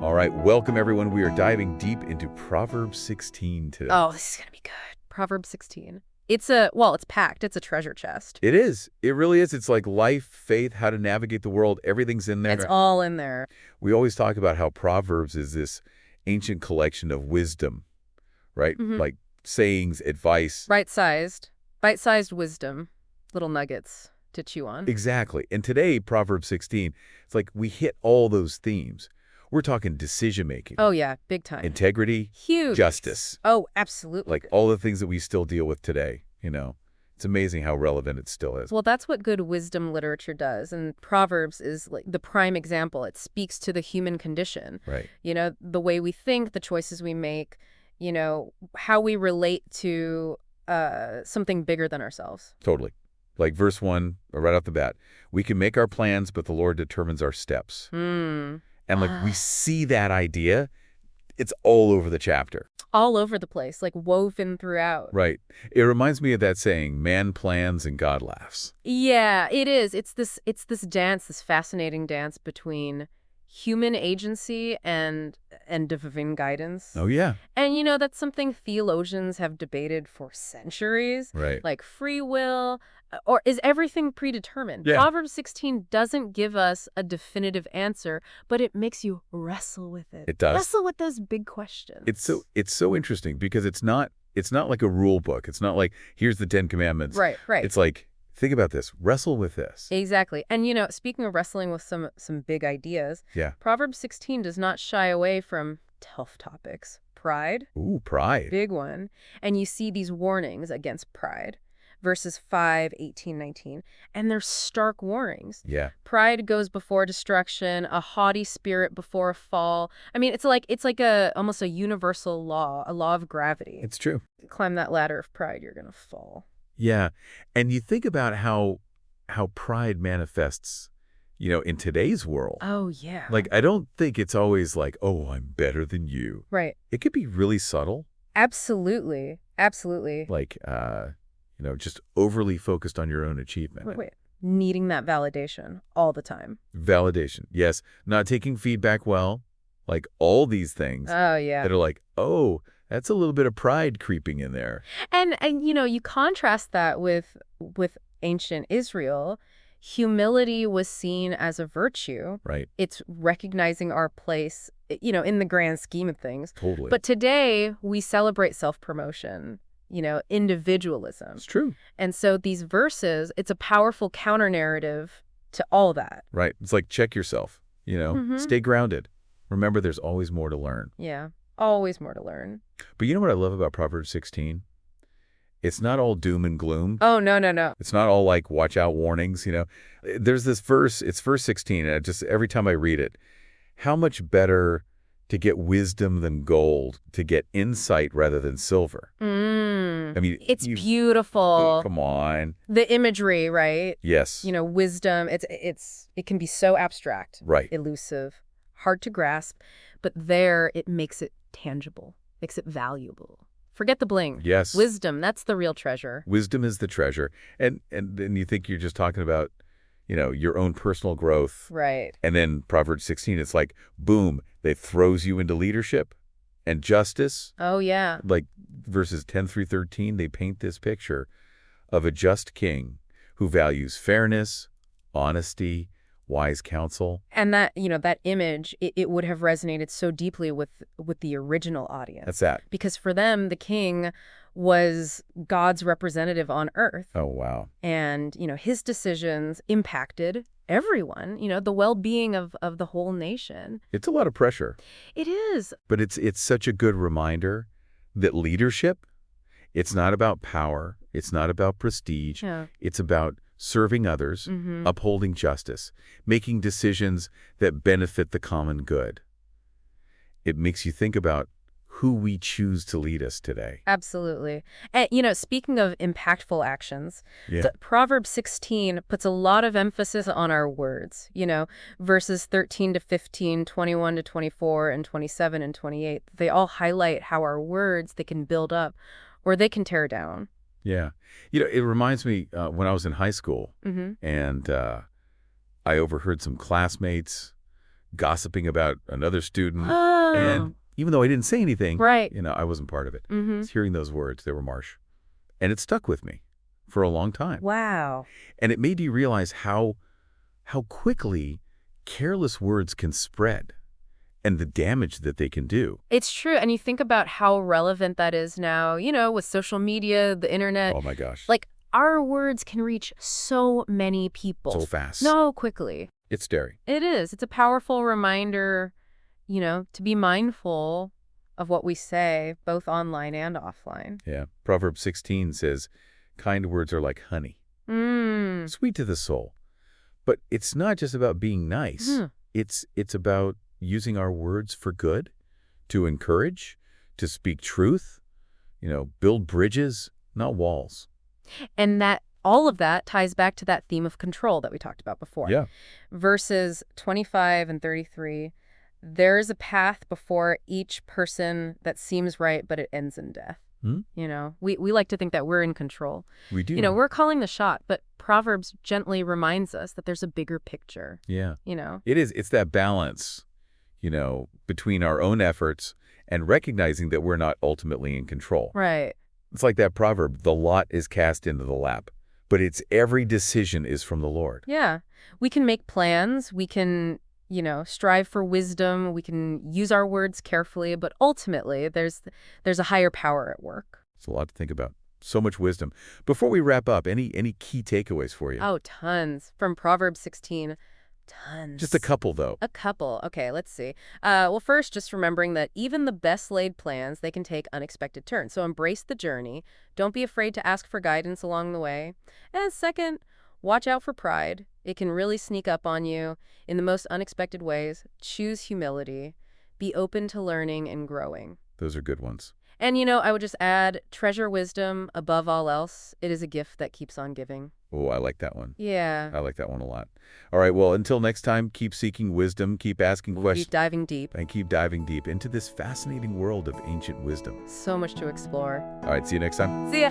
All right, welcome everyone. We are diving deep into Proverbs 16 today. Oh, this is going to be good. Proverbs 16. It's packed. It's a treasure chest. It is. It really is. It's like life, faith, how to navigate the world. Everything's in there. It's all in there. We always talk about how Proverbs is this ancient collection of wisdom, right? Like sayings, advice. Bite-sized wisdom, little nuggets to chew on. Exactly. And today, Proverbs 16, it's like we hit all those themes. We're talking decision-making. Oh, yeah, big time. Integrity. Huge. Justice. Oh, absolutely. Like all the things that we still deal with today, you know. It's amazing how relevant it still is. Well, that's what good wisdom literature does. And Proverbs is like the prime example. It speaks to the human condition. Right. You know, the way we think, the choices we make, you know, how we relate to something bigger than ourselves. Totally. Like verse 1, right off the bat, we can make our plans, but the Lord determines our steps. And like we see that idea, it's all over the chapter. All over the place, like woven throughout. Right. It reminds me of that saying, man plans and God laughs. Yeah, it is. It's this dance, this fascinating dance between human agency and divine guidance. Oh, yeah. And, you know, that's something theologians have debated for centuries. Right. Like free will, or is everything predetermined? Yeah. Proverbs 16 doesn't give us a definitive answer, but it makes you wrestle with it. It does. Wrestle with those big questions. It's so interesting because it's not like a rule book. It's not like, here's the 10 Commandments. Right. It's like, think about this. Wrestle with this. Exactly. And, you know, speaking of wrestling with some big ideas, Yeah. Proverbs 16 does not shy away from tough topics. Pride. Ooh, pride. Big one. And you see these warnings against pride. Verses 5, 18, 19. And they're stark warnings. Yeah. Pride goes before destruction, a haughty spirit before a fall. I mean, it's like almost a universal law, a law of gravity. It's true. Climb that ladder of pride, you're going to fall. Yeah. And you think about how pride manifests, you know, in today's world. Oh, yeah. Like, I don't think it's always like, oh, I'm better than you. Right. It could be really subtle. Absolutely. Absolutely. Like, you know, just overly focused on your own achievement. Wait. Needing that validation all the time. Validation. Yes. Not taking feedback well. Like all these things Oh, yeah. that are like, oh, that's a little bit of pride creeping in there. And you know, you contrast that with ancient Israel. Humility was seen as a virtue. Right. It's recognizing our place, you know, in the grand scheme of things. Totally. But today, we celebrate self-promotion, you know, individualism. It's true. And so these verses, it's a powerful counter-narrative to all that. Right. It's like, check yourself, you know, stay grounded. Remember, there's always more to learn. Yeah, always more to learn. But you know what I love about Proverbs 16? It's not all doom and gloom. Oh, no. It's not all like watch out warnings, you know. There's this verse, it's verse 16, and every time I read it, how much better to get wisdom than gold, to get insight rather than silver. I mean, it's beautiful. Oh, come on. The imagery, right? Yes. You know, wisdom, it can be so abstract, Right. elusive, hard to grasp, but there it makes it tangible, makes it valuable. Forget the bling. Yes. Wisdom, that's the real treasure. Wisdom is the treasure. And then you think you're just talking about, you know, your own personal growth. Right. And then Proverbs 16, it's like, boom, they throws you into leadership and justice. Oh, yeah. Like verses 10 through 13, they paint this picture of a just king who values fairness, honesty, wise counsel. And that, you know, that image, it would have resonated so deeply with the original audience. That's that. Because for them, the king was God's representative on earth. Oh, wow. And, you know, his decisions impacted everyone, you know, the well-being of the whole nation. It's a lot of pressure. It is. But it's such a good reminder that leadership, it's not about power. It's not about prestige. Yeah. It's about serving others, upholding justice, making decisions that benefit the common good. It makes you think about who we choose to lead us today. Absolutely. And, you know, speaking of impactful actions, Yeah. the Proverbs 16 puts a lot of emphasis on our words. You know, verses 13 to 15, 21 to 24, and 27 and 28, they all highlight how our words, they can build up or they can tear down. Yeah. You know, it reminds me when I was in high school and I overheard some classmates gossiping about another student. Oh, And even though I didn't say anything, right. I wasn't part of it. Mm-hmm. Just hearing those words, they were Marsh. And it stuck with me for a long time. Wow. And it made you realize how quickly careless words can spread and the damage that they can do. It's true. And you think about how relevant that is now, with social media, the internet. Oh my gosh. Like, our words can reach so many people So fast. so quickly. It's scary. It is. It's a powerful reminder, to be mindful of what we say, both online and offline. Yeah. Proverbs 16 says, kind words are like honey, Mm. sweet to the soul. But it's not just about being nice. Hmm. It's about using our words for good, to encourage, to speak truth, build bridges, not walls. And that all of that ties back to that theme of control that we talked about before. Yeah. Verses 25 and 33, there's a path before each person that seems right, but it ends in death. Hmm? We like to think that we're in control. We do. We're calling the shot, but Proverbs gently reminds us that there's a bigger picture. Yeah. You know? It is. It's that balance, between our own efforts and recognizing that we're not ultimately in control. Right. It's like that proverb, the lot is cast into the lap, but it's every decision is from the Lord. Yeah. We can make plans. We can, strive for wisdom. We can use our words carefully, but ultimately there's a higher power at work. It's a lot to think about. So much wisdom. Before we wrap up, any key takeaways for you? Oh, tons. From Proverbs 16, tons. Just a couple, though. A couple. Okay, let's see. Well, first, just remembering that even the best laid plans, they can take unexpected turns. So embrace the journey. Don't be afraid to ask for guidance along the way. And second, watch out for pride. It can really sneak up on you in the most unexpected ways. Choose humility. Be open to learning and growing. Those are good ones. And, I would just add, treasure wisdom above all else. It is a gift that keeps on giving. Oh, I like that one. Yeah. I like that one a lot. All right, well, until next time, keep seeking wisdom, keep asking questions. Keep diving deep. And keep diving deep into this fascinating world of ancient wisdom. So much to explore. All right, see you next time. See ya.